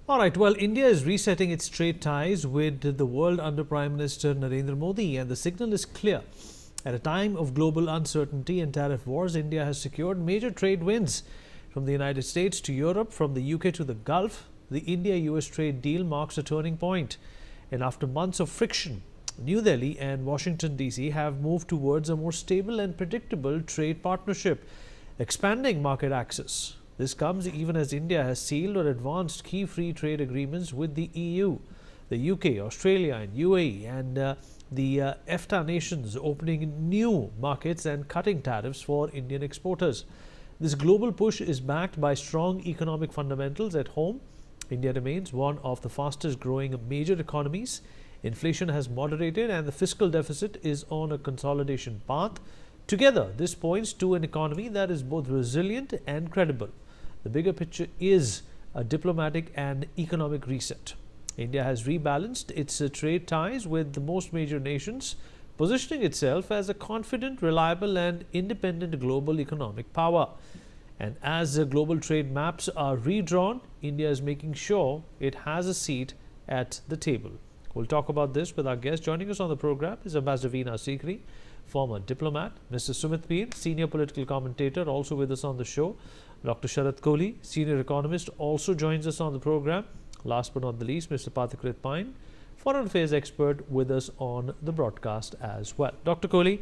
All right, well, India is resetting its trade ties with the world under Prime Minister Narendra Modi, and the signal is clear. At a time of global uncertainty and tariff wars, India has secured major trade wins. From the United States to Europe, from the UK to the Gulf, the India-US trade deal marks a turning point. And after months of friction, New Delhi and Washington, D.C. have moved towards a more stable and predictable trade partnership, expanding market access. This comes even as India has sealed or advanced key free trade agreements with the EU, the UK, Australia and UAE, and the FTA nations, opening new markets and cutting tariffs for Indian exporters. This global push is backed by strong economic fundamentals at home. India remains one of the fastest growing major economies. Inflation has moderated and the fiscal deficit is on a consolidation path. Together, this points to an economy that is both resilient and credible. The bigger picture is a diplomatic and economic reset. India has rebalanced its trade ties with the most major nations, positioning itself as a confident, reliable and independent global economic power. And as the global trade maps are redrawn, India is making sure it has a seat at the table. We'll talk about this with our guest. Joining us on the program is Ambassador Veena Sikri, former diplomat, Mr. Sumit Peer, senior political commentator, also with us on the show. Dr. Sharat Kohli, senior economist, also joins us on the program. Last but not the least, Mr. Pathikrit Pine, foreign affairs expert, with us on the broadcast as well. Dr. Kohli,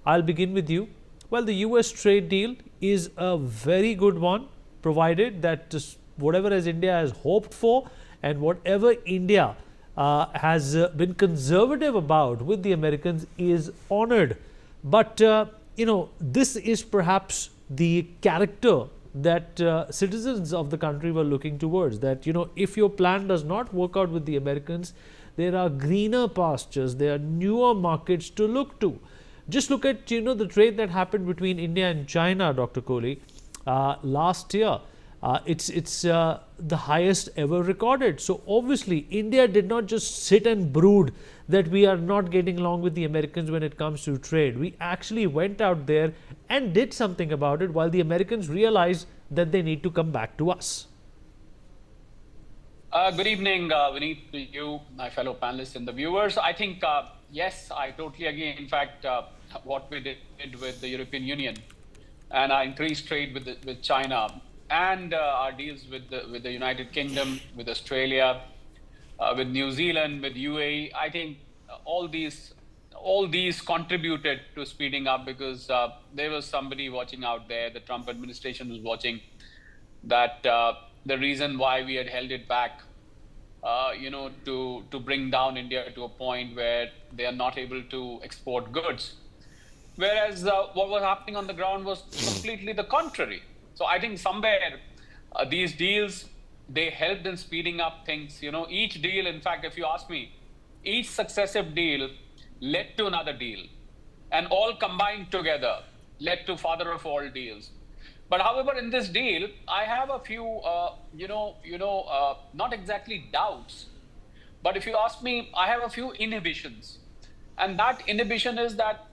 I'll begin with you. Well, the US trade deal is a very good one, provided that whatever as India has hoped for and whatever India has been conservative about with the Americans is honored. But, this is perhaps the character that citizens of the country were looking towards, that, if your plan does not work out with the Americans, there are greener pastures, there are newer markets to look to. Just look at, the trade that happened between India and China, Dr. Kohli, last year. It's the highest ever recorded. So obviously, India did not just sit and brood that we are not getting along with the Americans when it comes to trade. We actually went out there and did something about it, while the Americans realized that they need to come back to us. Good evening, Vineet, to you, my fellow panelists and the viewers. I think, yes, I totally agree. In fact, what we did with the European Union and our increased trade with China and our deals with the United Kingdom, with Australia, with New Zealand, with UAE, I think all these contributed to speeding up, because there was somebody watching out there. The Trump administration was watching that the reason why we had held it back, to bring down India to a point where they are not able to export goods. Whereas what was happening on the ground was completely the contrary. So I think somewhere these deals, they helped in speeding up things. Each deal, in fact, if you ask me, each successive deal led to another deal, and all combined together led to father of all deals. But however, in this deal, I have a few, not exactly doubts, but if you ask me, I have a few inhibitions. And that inhibition is that,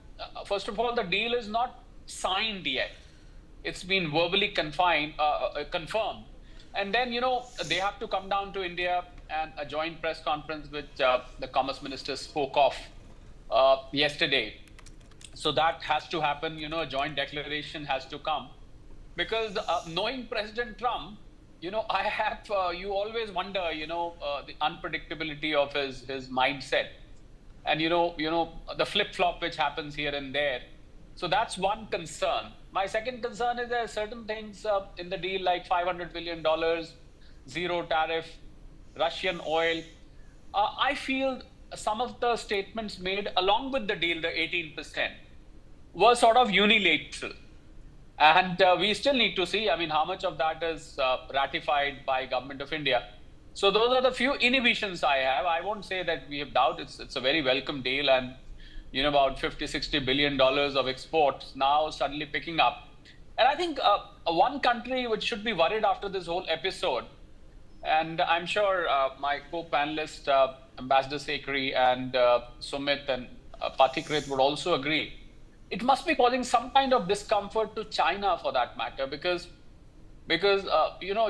first of all, the deal is not signed yet. It's been verbally confirmed. And then, they have to come down to India, and a joint press conference which the Commerce Minister spoke of yesterday. So that has to happen, a joint declaration has to come. Because knowing President Trump, I have, you always wonder, the unpredictability of his mindset. And, the flip-flop which happens here and there. So that's one concern. My second concern is there are certain things in the deal like $500 billion, zero tariff, Russian oil. I feel some of the statements made along with the deal, the 18%, were sort of unilateral. And we still need to see, how much of that is ratified by Government of India. So those are the few inhibitions I have. I won't say that we have doubt. It's a very welcome deal, and about $50–60 billion of exports now suddenly picking up. And I think one country which should be worried after this whole episode, and I'm sure my co-panelist Ambassador Sikri and Sumit and Pathikrit would also agree, it must be causing some kind of discomfort to China for that matter, because because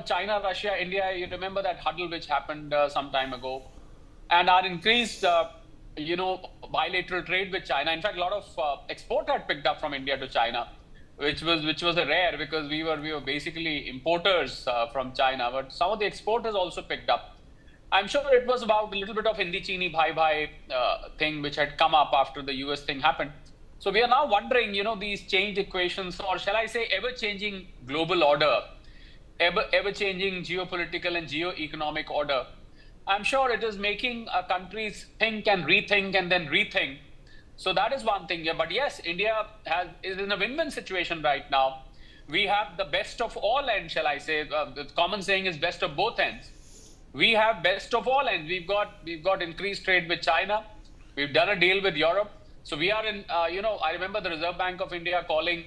China, Russia, India. You remember that huddle which happened some time ago, and our increased bilateral trade with China. In fact, a lot of export had picked up from India to China, which was a rare, because we were basically importers from China, but some of the exporters also picked up. I'm sure it was about a little bit of Hindi Chini Bhai Bhai thing which had come up after the US thing happened. So we are now wondering, these changed equations, or shall I say, ever-changing global order, ever-changing geopolitical and geo-economic order. I'm sure it is making countries think and rethink and then rethink. So that is one thing. Yeah, but yes, India is in a win-win situation right now. We have the best of all ends, shall I say. The common saying is best of both ends. We have best of all ends. We've got increased trade with China. We've done a deal with Europe. So we are in, I remember the Reserve Bank of India calling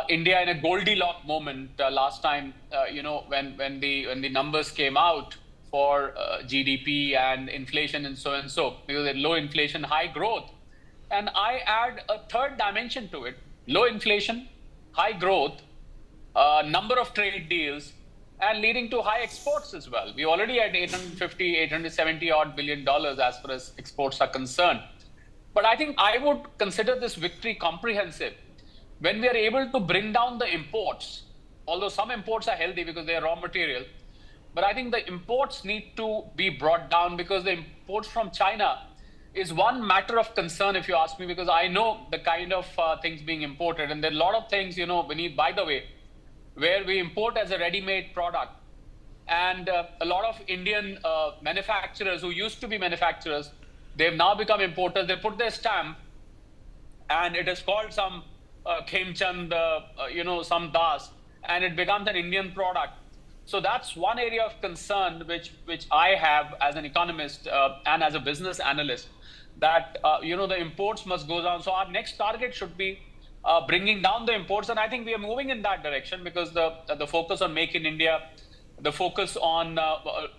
India in a Goldilocks moment last time, when the numbers came out for GDP and inflation and so, because low inflation, high growth. And I add a third dimension to it: low inflation, high growth, number of trade deals, and leading to high exports as well. We already had 870 odd billion dollars as far as exports are concerned. But I think I would consider this victory comprehensive when we are able to bring down the imports, although some imports are healthy because they are raw material. But I think the imports need to be brought down, because the imports from China is one matter of concern, if you ask me, because I know the kind of things being imported. And there are a lot of things, beneath, by the way, where we import as a ready-made product. And a lot of Indian manufacturers who used to be manufacturers, they've now become importers. They put their stamp, and it is called some Khemchand, some Das, and it becomes an Indian product. So that's one area of concern which I have as an economist and as a business analyst, that the imports must go down. So our next target should be bringing down the imports, and I think we are moving in that direction, because the focus on Make in India, the focus on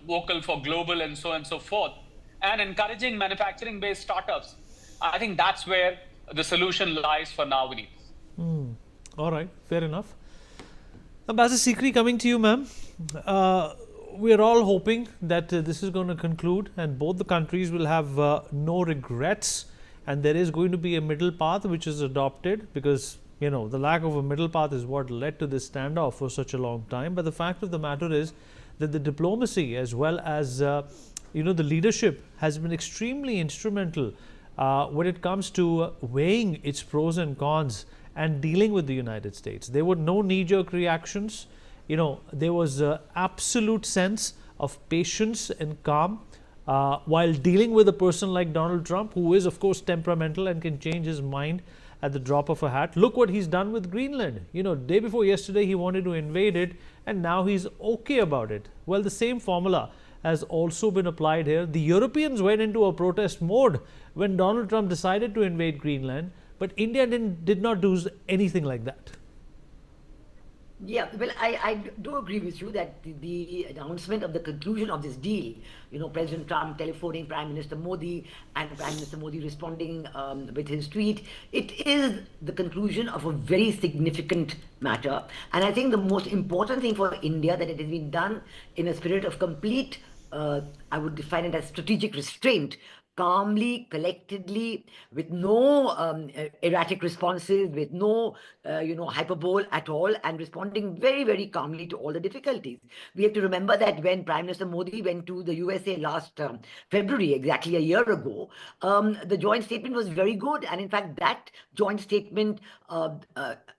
vocal for global, and so forth, and encouraging manufacturing-based startups. I think that's where the solution lies for now, Vineet. All right, fair enough. Ambassador Sikri, coming to you, ma'am. We are all hoping that this is going to conclude and both the countries will have no regrets, and there is going to be a middle path which is adopted, because the lack of a middle path is what led to this standoff for such a long time. But the fact of the matter is that the diplomacy, as well as the leadership, has been extremely instrumental when it comes to weighing its pros and cons and dealing with the United States. There were no knee-jerk reactions. There was an absolute sense of patience and calm while dealing with a person like Donald Trump, who is, of course, temperamental and can change his mind at the drop of a hat. Look what he's done with Greenland. Day before yesterday, he wanted to invade it, and now he's okay about it. Well, the same formula has also been applied here. The Europeans went into a protest mode when Donald Trump decided to invade Greenland, but India did not do anything like that. Yeah, well, I do agree with you that the announcement of the conclusion of this deal, President Trump telephoning Prime Minister Modi and Prime Minister Modi responding with his tweet, it is the conclusion of a very significant matter. And I think the most important thing for India, that it has been done in a spirit of complete, I would define it as strategic restraint, calmly, collectedly, with no erratic responses, with no, hyperbole at all, and responding very, very calmly to all the difficulties. We have to remember that when Prime Minister Modi went to the USA last February, exactly a year ago, the joint statement was very good. And in fact, that joint statement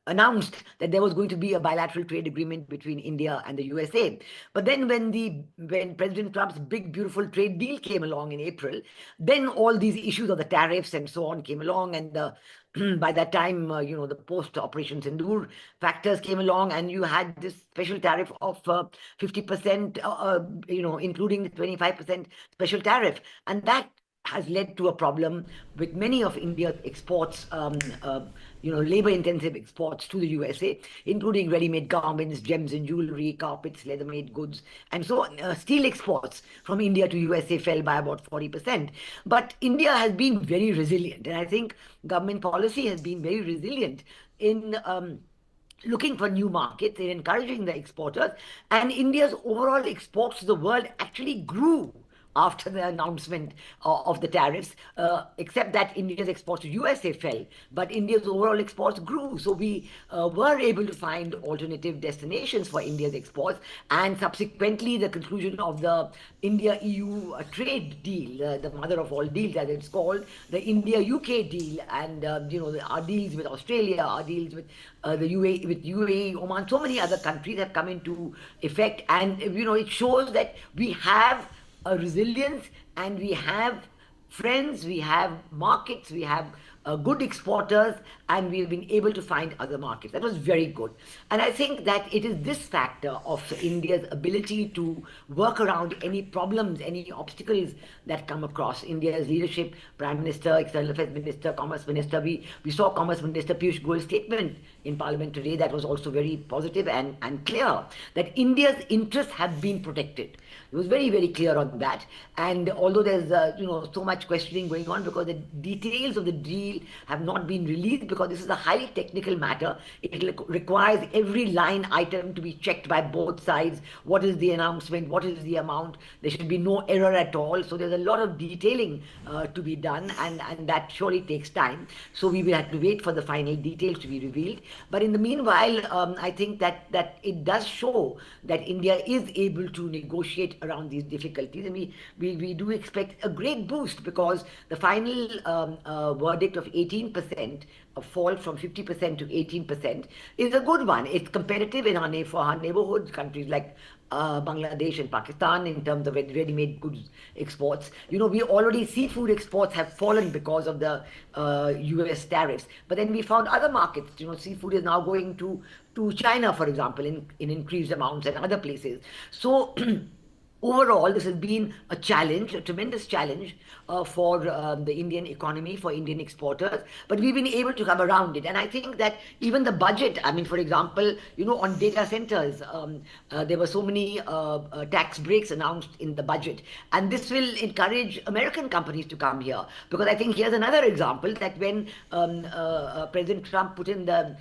announced that there was going to be a bilateral trade agreement between India and the USA. But then when President Trump's big, beautiful trade deal came along in April, then all these issues of the tariffs and so on came along, and by that time, the post-Operation Sindoor factors came along, and you had this special tariff of 50%, including the 25% special tariff, and that has led to a problem with many of India's exports, labor-intensive exports to the USA, including ready-made garments, gems and jewelry, carpets, leather-made goods, and so on. Steel exports from India to USA fell by about 40%. But India has been very resilient, and I think government policy has been very resilient in looking for new markets, they're encouraging the exporters, and India's overall exports to the world actually grew after the announcement of the tariffs, except that India's exports to USA fell, but India's overall exports grew. So we were able to find alternative destinations for India's exports, and subsequently the conclusion of the India-EU trade deal, the mother of all deals as it's called, the India-UK deal, and our deals with Australia, our deals with the UAE, with UAE, Oman, so many other countries have come into effect, and it shows that we have a resilience, and we have friends, we have markets, we have good exporters, and we've been able to find other markets. That was very good. And I think that it is this factor of India's ability to work around any problems, any obstacles that come across. India's leadership, Prime Minister, External Affairs Minister, Commerce Minister, we saw Commerce Minister Piyush Goyal's statement in Parliament today that was also very positive and clear, that India's interests have been protected. He was very, very clear on that. And although there's so much questioning going on because the details of the deal have not been released, because this is a highly technical matter, it requires every line item to be checked by both sides. What is the announcement? What is the amount? There should be no error at all. So there's a lot of detailing to be done, and that surely takes time. So we will have to wait for the final details to be revealed. But in the meanwhile, I think that it does show that India is able to negotiate around these difficulties, and we do expect a great boost, because the final verdict of 18%, a fall from 50% to 18%, is a good one. It's competitive for our neighborhood countries like Bangladesh and Pakistan in terms of ready-made goods exports. We already seafood exports have fallen because of the US tariffs, but then we found other markets. Seafood is now going to China, for example, in increased amounts, and other places. So overall, this has been a challenge, a tremendous challenge for the Indian economy, for Indian exporters, but we've been able to come around it. And I think that even the budget, for example, on data centers, there were so many tax breaks announced in the budget. And this will encourage American companies to come here, because I think here's another example that when President Trump put in the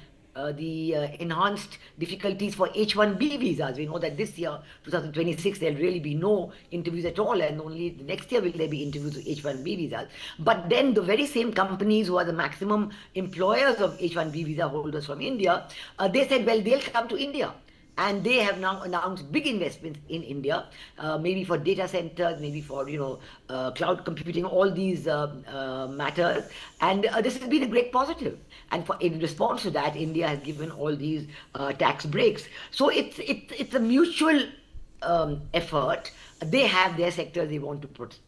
enhanced difficulties for H-1B visas. We know that this year, 2026, there'll really be no interviews at all, and only the next year will there be interviews with H-1B visas. But then the very same companies who are the maximum employers of H-1B visa holders from India, they said, well, they'll come to India. And they have now announced big investments in India, maybe for data centers, maybe for cloud computing, all these matters. And this has been a great positive. And in response to that, India has given all these tax breaks. So it's a mutual effort. They have their sectors they want to protect,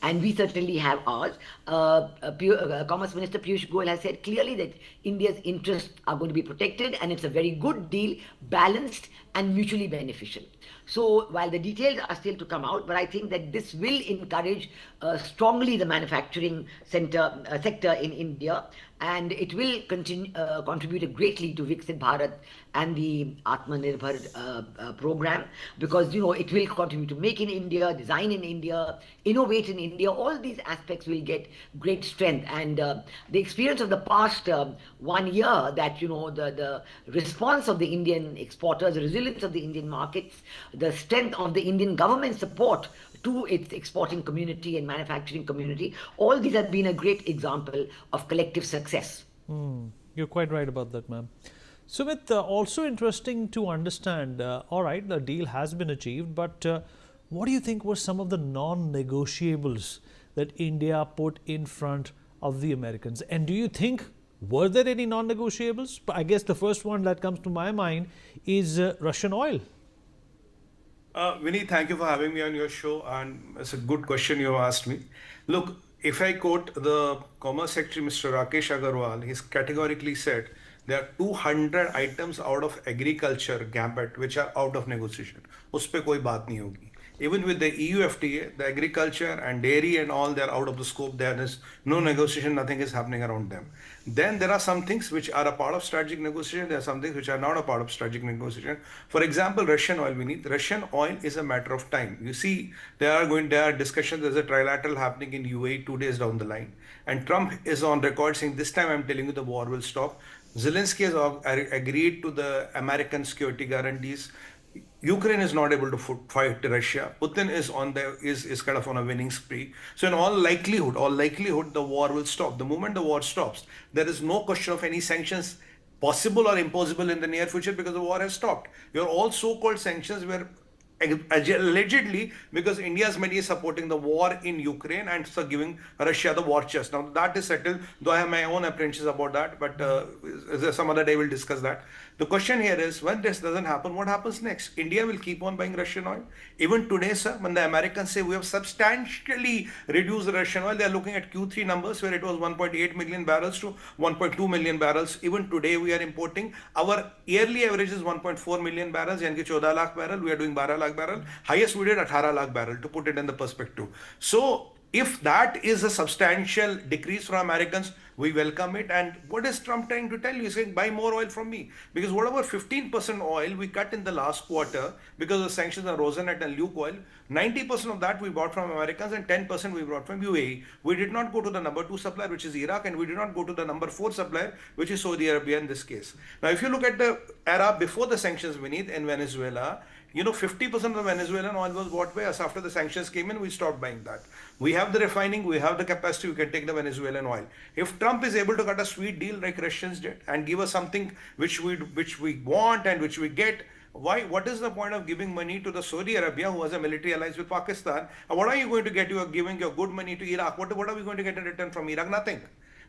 and we certainly have ours. Commerce Minister Piyush Goyal has said clearly that India's interests are going to be protected, and it's a very good deal, balanced and mutually beneficial. So while the details are still to come out, but I think that this will encourage strongly the manufacturing sector in India, and it will contribute greatly to Viksit Bharat and the Atmanirbhar program, because it will contribute to make in India, design in India, innovate in India. All these aspects will get great strength, and the experience of the past 1 year, that the response of the Indian exporters, the resilience of the Indian markets, the strength of the Indian government support to its exporting community and manufacturing community, all these have been a great example of collective success. You're quite right about that, ma'am. Sumit, also interesting to understand, all right, the deal has been achieved, but what do you think were some of the non-negotiables that India put in front of the Americans? And do you think, were there any non-negotiables? I guess the first one that comes to my mind is Russian oil. Vinny, thank you for having me on your show, and it's a good question you asked me. Look, if I quote the Commerce Secretary, Mr. Rakesh Agarwal, he's categorically said there are 200 items out of agriculture gambit which are out of negotiation. उस पे कोई बात नहीं होगी. Even with the EU FTA, the agriculture and dairy and all, they're out of the scope. There is no negotiation, nothing is happening around them. Then there are some things which are a part of strategic negotiation. There are some things which are not a part of strategic negotiation. For example, Russian oil, Russian oil is a matter of time. You see, there are discussions, there's a trilateral happening in UAE 2 days down the line. And Trump is on record saying, this time I'm telling you the war will stop. Zelensky has agreed to the American security guarantees. Ukraine is not able to fight Russia. Putin is kind of on a winning spree. So in all likelihood, the war will stop. The moment the war stops, there is no question of any sanctions possible or impossible in the near future because the war has stopped. Your all so-called sanctions were allegedly because India's money is supporting the war in Ukraine and so giving Russia the war chest. Now that is settled, though I have my own apprehensions about that, but some other day we'll discuss that. The question here is, when this doesn't happen, what happens next? India will keep on buying Russian oil. Even today, sir, when the Americans say we have substantially reduced the Russian oil, they are looking at Q3 numbers where it was 1.8 million barrels to 1.2 million barrels. Even today, we are importing. Our yearly average is 1.4 million barrels, yani 14 lakh barrel. We are doing 12 lakh barrel. Highest we did 18 lakh barrel, to put it in the perspective. So, if that is a substantial decrease from Americans, we welcome it. And what is Trump trying to tell you? He's saying, buy more oil from me. Because whatever 15% oil we cut in the last quarter because of sanctions on Rosenet and Luke oil, 90% of that we bought from Americans and 10% we brought from UAE. We did not go to the number 2 supplier, which is Iraq, and we did not go to the number 4 supplier, which is Saudi Arabia in this case. Now, if you look at the era before the sanctions, Vineet, in Venezuela, 50% of Venezuelan oil was bought by us. After the sanctions came in, we stopped buying that. We have the refining, we have the capacity, we can take the Venezuelan oil. If Trump is able to cut a sweet deal like Russians did and give us something which we want and which we get, what is the point of giving money to the Saudi Arabia, who has a military alliance with Pakistan? And what are you going to get? You are giving your good money to Iraq. What are we going to get in return from Iraq? Nothing.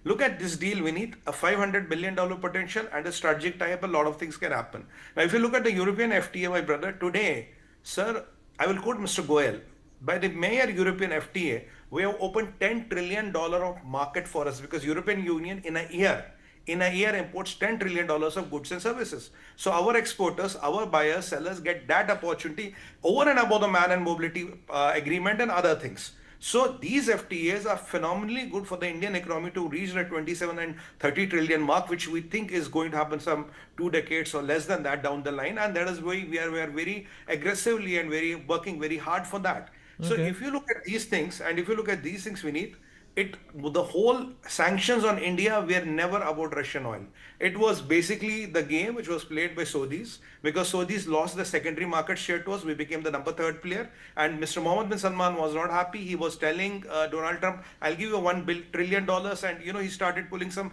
Look at this deal, Vineet, a $500 billion potential and a strategic tie-up, a lot of things can happen. Now, if you look at the European FTA, my brother, today, sir, I will quote Mr. Goel. By the mere European FTA, we have opened $10 trillion of market for us because European Union in a year imports $10 trillion of goods and services. So our exporters, our buyers, sellers get that opportunity over and above the man and mobility agreement and other things. So these FTAs are phenomenally good for the Indian economy to reach the 27 and 30 trillion mark, which we think is going to happen some 2 decades or less than that down the line. And that is why we are very aggressively and working very hard for that. So if you look at these things and if you look at these things, Vineet, the whole sanctions on India were never about Russian oil. It was basically the game which was played by Saudis, because Saudis lost the secondary market share to us. We became the number 3rd player, and Mr. Mohammed bin Salman was not happy. He was telling Donald Trump, I'll give you $1 trillion, and he started pulling some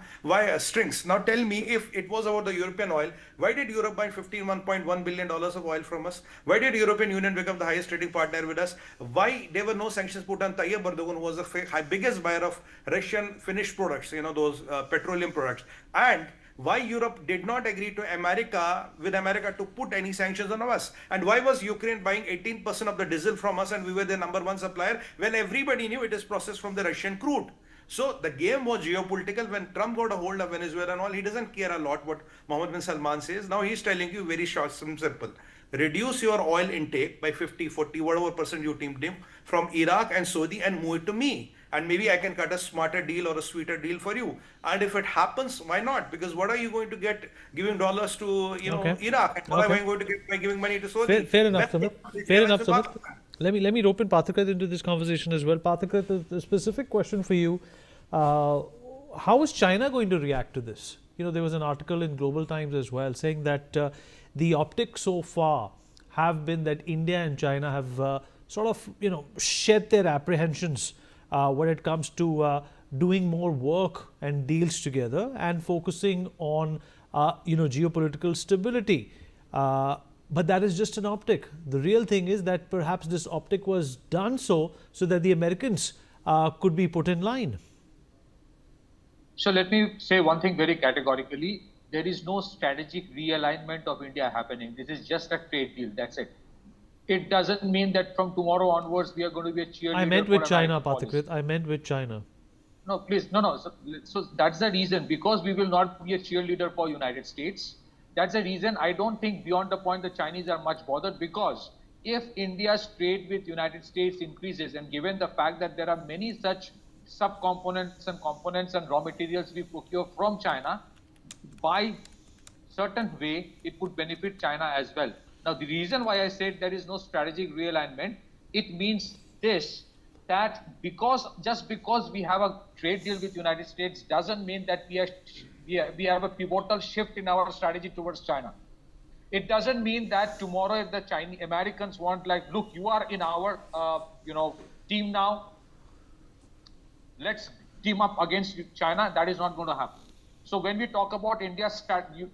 strings. Now tell me, if it was about the European oil, why did Europe buy $1.1 billion of oil from us? Why did European Union become the highest trading partner with us? Why there were no sanctions put on Tayyip Erdogan, who was the biggest buyer of Russian finished products, those petroleum products? And why Europe did not agree to America to put any sanctions on us? And why was Ukraine buying 18% of the diesel from us and we were the number 1 supplier when everybody knew it is processed from the Russian crude? So the game was geopolitical. When Trump got a hold of Venezuela and all, he doesn't care a lot what Mohammed bin Salman says. Now he's telling you very short, simple. Reduce your oil intake by 50, 40, whatever percent you deem from Iraq and Saudi and move it to me. And maybe I can cut a smarter deal or a sweeter deal for you. And if it happens, why not? Because what are you going to get giving dollars to Iraq? And what am I going to get by giving money to Saudi? Fair enough, Sumit. Fair enough, Sumit. Let me rope in Pathakrit into this conversation as well. Pathakrit, the specific question for you, how is China going to react to this? There was an article in Global Times as well saying that the optics so far have been that India and China have sort of, shed their apprehensions when it comes to doing more work and deals together and focusing on, geopolitical stability. But that is just an optic. The real thing is that perhaps this optic was done so that the Americans could be put in line. So let me say one thing very categorically. There is no strategic realignment of India happening. This is just a trade deal. That's it. It doesn't mean that from tomorrow onwards we are going to be a cheerleader. I meant with China, Pathakrit. I meant with China. No, please, no. So that's the reason, because we will not be a cheerleader for United States. That's the reason I don't think beyond the point the Chinese are much bothered, because if India's trade with United States increases, and given the fact that there are many such subcomponents and components and raw materials we procure from China, by certain way, it could benefit China as well. Now, the reason why I said there is no strategic realignment, it means this, that just because we have a trade deal with United States doesn't mean that we are we have a pivotal shift in our strategy towards China. It doesn't mean that tomorrow if the Chinese Americans want, like, look, you are in our team now, let's team up against China. That is not going to happen. So when we talk about India,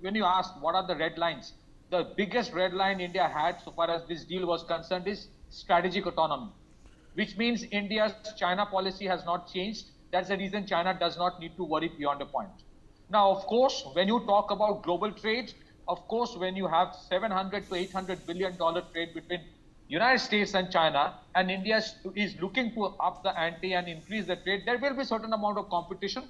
when you ask what are the red lines, the biggest red line India had so far as this deal was concerned is strategic autonomy, which means India's China policy has not changed. That's the reason China does not need to worry beyond a point. Now, of course, when you talk about global trade, of course, when you have $700 to $800 billion trade between United States and China, and India is looking to up the ante and increase the trade, there will be a certain amount of competition.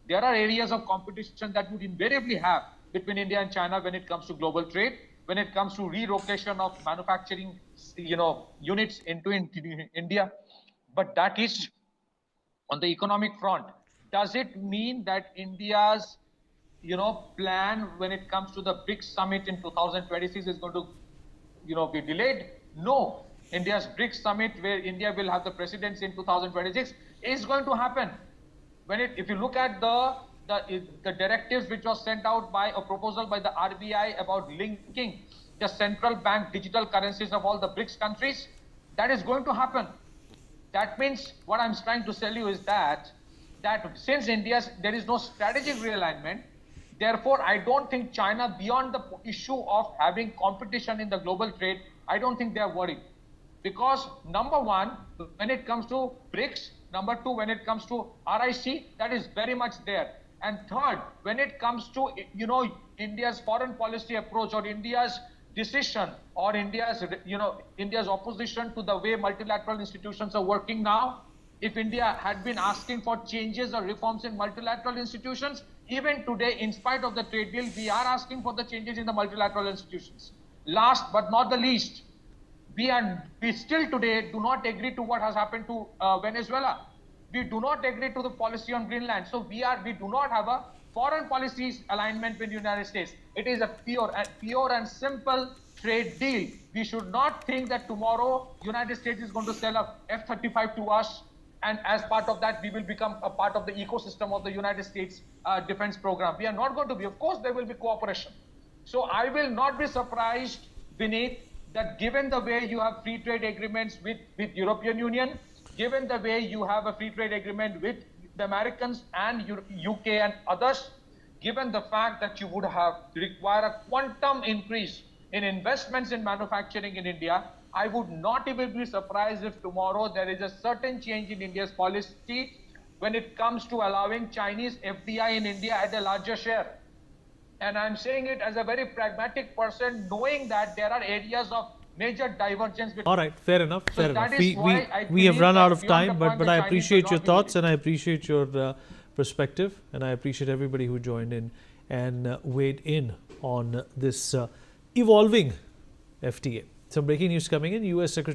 There are areas of competition that would invariably have between India and China when it comes to global trade, when it comes to relocation of manufacturing, units into India. But that is on the economic front. Does it mean that India's plan when it comes to the BRICS summit in 2026 is going to be delayed? No. India's BRICS summit, where India will have the presidency in 2026, is going to happen. If you look at the directives which was sent out by a proposal by the RBI about linking the central bank digital currencies of all the BRICS countries, that is going to happen. That means what I'm trying to tell you is that since there is no strategic realignment, therefore I don't think China, beyond the issue of having competition in the global trade, I don't think they are worried. Because number one, when it comes to BRICS, number two, when it comes to RIC, that is very much there. And third, when it comes to India's foreign policy approach, or India's decision, or India's opposition to the way multilateral institutions are working now, if India had been asking for changes or reforms in multilateral institutions, even today, in spite of the trade deal, we are asking for the changes in the multilateral institutions. Last but not the least, we still today do not agree to what has happened to Venezuela. We do not agree to the policy on Greenland. So we do not have a foreign policy alignment with the United States. It is a pure and simple trade deal. We should not think that tomorrow United States is going to sell a F-35 to us, and as part of that, we will become a part of the ecosystem of the United States defense program. We are not going to be. Of course, there will be cooperation. So I will not be surprised, Vineet, that given the way you have free trade agreements with European Union, given the way you have a free trade agreement with the Americans and UK and others, given the fact that you would require a quantum increase in investments in manufacturing in India, I would not even be surprised if tomorrow there is a certain change in India's policy when it comes to allowing Chinese FDI in India at a larger share. And I'm saying it as a very pragmatic person, knowing that there are areas of major divergence. All right, fair enough. So fair enough. that is why I We have believe run that out of beyond time, the point but the I Chinese appreciate will your not be thoughts worried. and I appreciate your perspective, and I appreciate everybody who joined in and weighed in on this evolving FTA. Some breaking news coming in. US Secretary